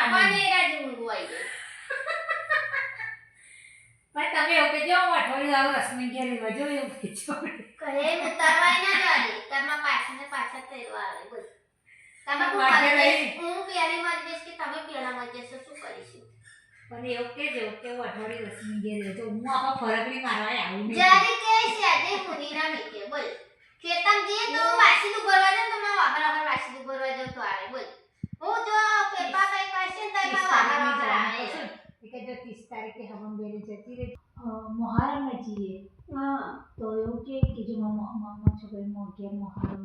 પણ એરા ઊંઘ આવી પણ તમે એવું કે જો અઠવાડિયું આવો રસમી ઘેર લેવા જો એવું કીધું કહે હું તરવાઈ ના જાડે તમારા પાછા ને પાછા તરવા આવે બોલ તમે હું પેલી મારી દેશ કે તમે પેલા મારી દેશ શું કરીશું પણ એવું કે જો કે અઠવાડિયું રસમી ઘેર લેજો હું આપા ફરકડી મારવા આવું નહીં જ્યારે કે છે આજે મુનીના મીકે બોલ ખેતમ જે તો વાસીનું ભરવા જાવ તો માં વાપરા વાસીનું ભરવા જાવ તો આવે બોલ હું જો પેપા કઈ પાસે તઈ માં વાપરા આવે કે જો 30 તારીખે હવન બેલે જતી રહી મોહરમ જીએ હા તો એવું કે જો મામા છોકરી મોકે મોહરમ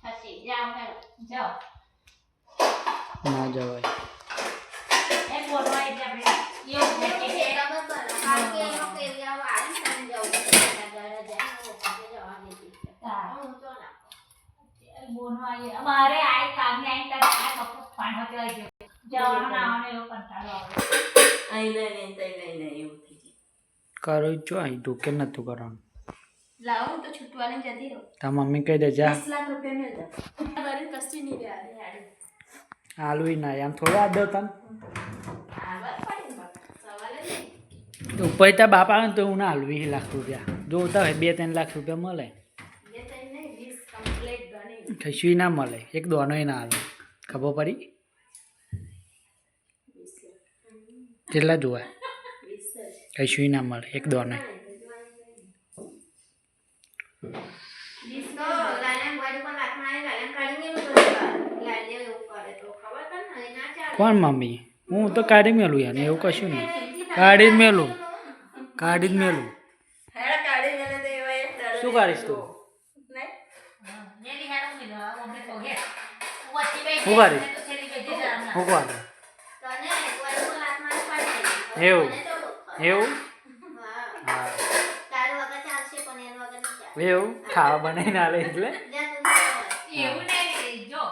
હસી જાઓ જાઓ ના જવાય એ બોલવા એટલે આપણે એવું કે કે ખબર પર બાકી એનો કેરિયા વાળી તને જાવ જાય જવા દેતી હું તો ના બોલવા અમારે આઈ કામે આઈ તક આ કપ પાણી હતવાઈ ગયો જવાનો આવવાનો એવો કંટાળો આવે નહીં એવું થઈ કરો જો અહીં તું કે નતું કરવાનું લાવો હું તો છૂટવાને જતી રહું તા મમ્મી કહી દે જા 20 લાખ રૂપિયા મેં દા બરે કસ્તી નહીં રે યાર આલુઈ ના એમ થોડા આદો તન આવા પડી સવાલ નહીં તો પૈતા બાપ આવે ને તો હું ના આલું 20 લાખ રૂપિયા જોતા હોય 2-3 લાખ રૂપિયા મળે ये तो नहीं 20 कंप्लीट गणी કશું ના મળે એક દોનોય ના આવે ખબર પડી કેટલા જોવા 20 કશું ના મળે એક દોનોય तो लालन गाड़ी पर लाखना है लालन काढ़ी में तो लाले ऊपर तो खबर कर ना ना चाल કોણ મમ્મી હું તો કાઢી મેલું યાર એવું કશું નહીં કાઢી જ મેલું કાઢી જ મેલું हेड़ा काढ़ी में दे वे શું કરીશ તું नहीं નેની હારું મિલો અમને તો હે વચ્ચે બે શું કરીશ? તો છેલી બે જરા હું કોણ तने एक बार को लाखना पड़े એવું એવું हां હા तार वगैरह चालશે પણ એન વગર નહીં ચાલે એવું ખાવા બનાવીને આલે એટલે જા તું એવું નહીં જો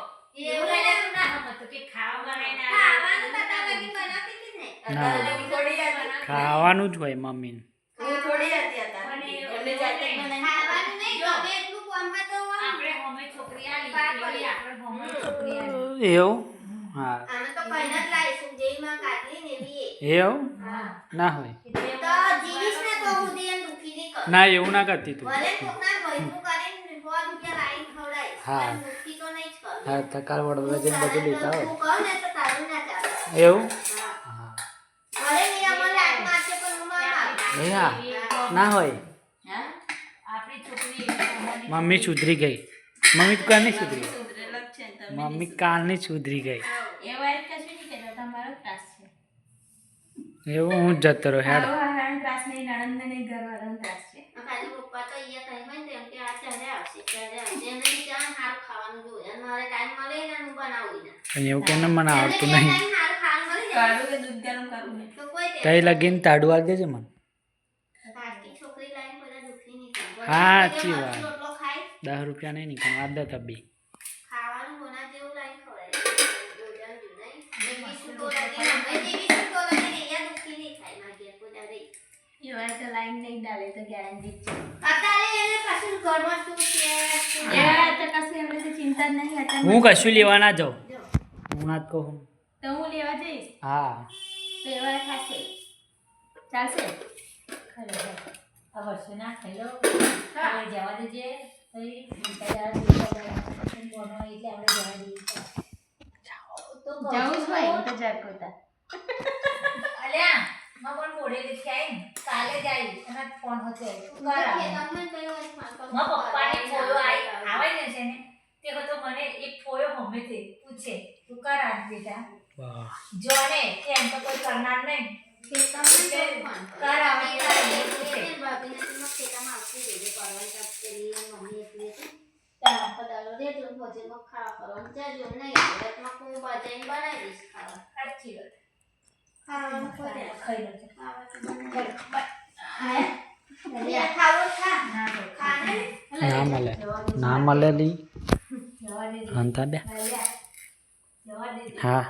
એવું લઈને તું ના સમજ તો કે ખાવા બનાવીને ખાવાનું તો તારા લગી બનાવતી હતી ને ના. થોડી હતી ખાવાનું જ હોય મમ્મીને હું થોડી હતી હતા પણ એમને જાતે ખાવાનું નહીં ગમે એટલું કામમાં તો આપણે હોમે છોકરી આલી આપણે હોમે છોકરી આલી એવું હા આમે તો કઈના જ લાઈશું જેમાં કાટલી ને એવી એવું હા ના હોય તો જીવીશ ને તો હું દેન દુખી ની કર ના એવું ના કરતી તું ભલે કોકના ભઈનું કરીને 100 રૂપિયા લાઈન ખવડાય હા. પણ દુખી તો નહીં જ કર હા તો કાલ વડોદરા જઈને બધું લેતા હું કહું ને તો તારું ના ચાલે હોય એવું હા હા ભલે મીરા મને લાત મારશે પણ હું માર એ હા ના હોય હા આપણી છોકરી મમ્મી સુધરી ગઈ મમ્મી તો કાલની સુધરી ગઈ સુધરેલા જ છે ને તમે મમ્મી કાલની સુધરી ગઈ એ વાત કશું નહીં કહેતા તમારો ત્રાસ છે એવું હું જ જતો રહ્યો હેડ હારણ ત્રાસ નહીં નણંદ ને ઘરવાળાનો ત્રાસ છે ખાલી પપ્પા તો અહીંયા કઈ હોય ને એમ કે આ ચાલે આવશે એને બિચારા હારું ખાવાનું જોઈએ અને મારે ટાઈમ મળે ને હું બનાવું ના પણ એવું કેને મને આવડતું નહીં ટાઈમ હારું ખાવાનું મળી જાય કે દૂધ ગરમ કરવું ને તો કોઈ તઈ લગીને તાડું આલ દેજે મને બાકી છોકરી લાઈન બધા દુખી નહીં થાય હા, સાચી વાત. રોટલો ખાય 10 રૂપિયા નહીં નીકળ આદત તબી ખાવાનું હોના જેવું લાઈન ખવડાય દોજાન જો નહીં બીસું તો લાગે અમે બીસું તો લાગે અહીંયા દુખી નહીં થાય ના ઘેર કોઈ દાડે એવા તો લાઈન નહીં ડાલે તો ગેરંટી છે અત્યારે એને પાછું ઘરમાં શું છે એવા તો કશું એમને તો ચિંતા જ નહીં હતા હું કશું લેવા ના જાઉં જો હું ના જ કહું તો હું લેવા જઈશ હા તો એવા થશે ચાલશે આ વર્ષે ના ખાઈ લો કાલે જવા દેજે પછી બીજા બોનો એટલે આપણે જવા દઈએ તો જવું જ હોય હું તો જાર કોતા અલ્યા માં પણ મોડે લીધી આઈ ને કાલે જ આવી અને ફોન હતો તું કર આવે તમને કયો હોય ફોન માં પપ્પાને ફોયો આવે ને છે ને તે હતો મને એક ફોયો હમેથી પૂછે તું કર આજ બેટા વાહ જોને કે એમ તો કોઈ કરનાર નહીં કે તમને કયો ફોન કર આવે એ ભાભીને તો ખેતામાં આવતી રહેજે પરવાઈ કાપતેલી મમ્મી એટલે તારા પદાલો દે તો ભોજે મગ ખાવા કરવાનું જાજો નહીં એટલે હું બજાઈને બનાવી દઈશ ખાવા સાચી વાત ખાવાનું ખોદે ખાઈ લો ખાવું ખા ના તો ખાને ના મળે ના મળે લી જવા દે હંતા બે જવા દે હા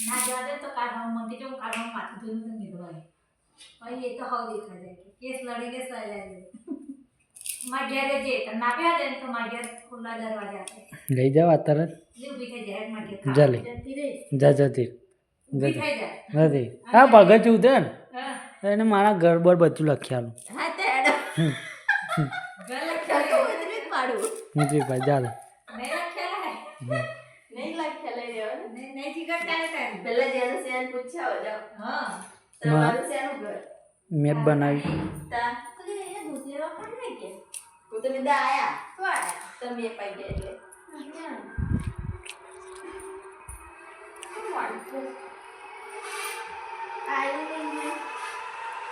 ના જવા દે તો કાઢવાનું મને જો કાઢવાનું માથું ધોઈને તો નીકળવાય ભાઈ એ તો હવે દેખા જાય કેસ લડીને સહેલા જાય મારા ઘેરે જે તને ના આવ્યા જાય ને તો મારા ઘેર ખુલ્લા દરવાજા આપે લઈ જાવ આ તરત જે ઊભી થઈ જાય મારા ઘેર જા લે જતી રહી જા જતી ઊભી થઈ જાય નથી હા પગથિયું છે ને હા એને મારા ઘર બર બધું લખ્યાલું હા તે એડો ઘર લખ્યા ઉતરી જ પાડું નથી ભાઈ ચાલે નહીં લખ્યા નહીં લખ્યા લઈ લેવાનું નહીં જીગર ચાલે તારી પેલા જેનું સેન પૂછ્યા જાવ હા તમારું શેનું ઘર મેં બનાવી તા તો કે એ દૂધ લેવા પણ નહીં કે હું તો બધા આયા તો આયા તમે પાઈ ગયા એટલે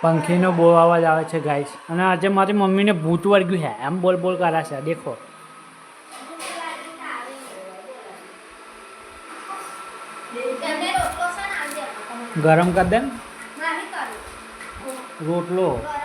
પંખીનો બહુ અવાજ આવે છે ગાઈસ અને આજે મારી મમ્મીને ભૂત વળગ્યું છે એમ બોલ બોલ કરે છે દેખો ગરમ કરી દે ને રોટલો ગરમ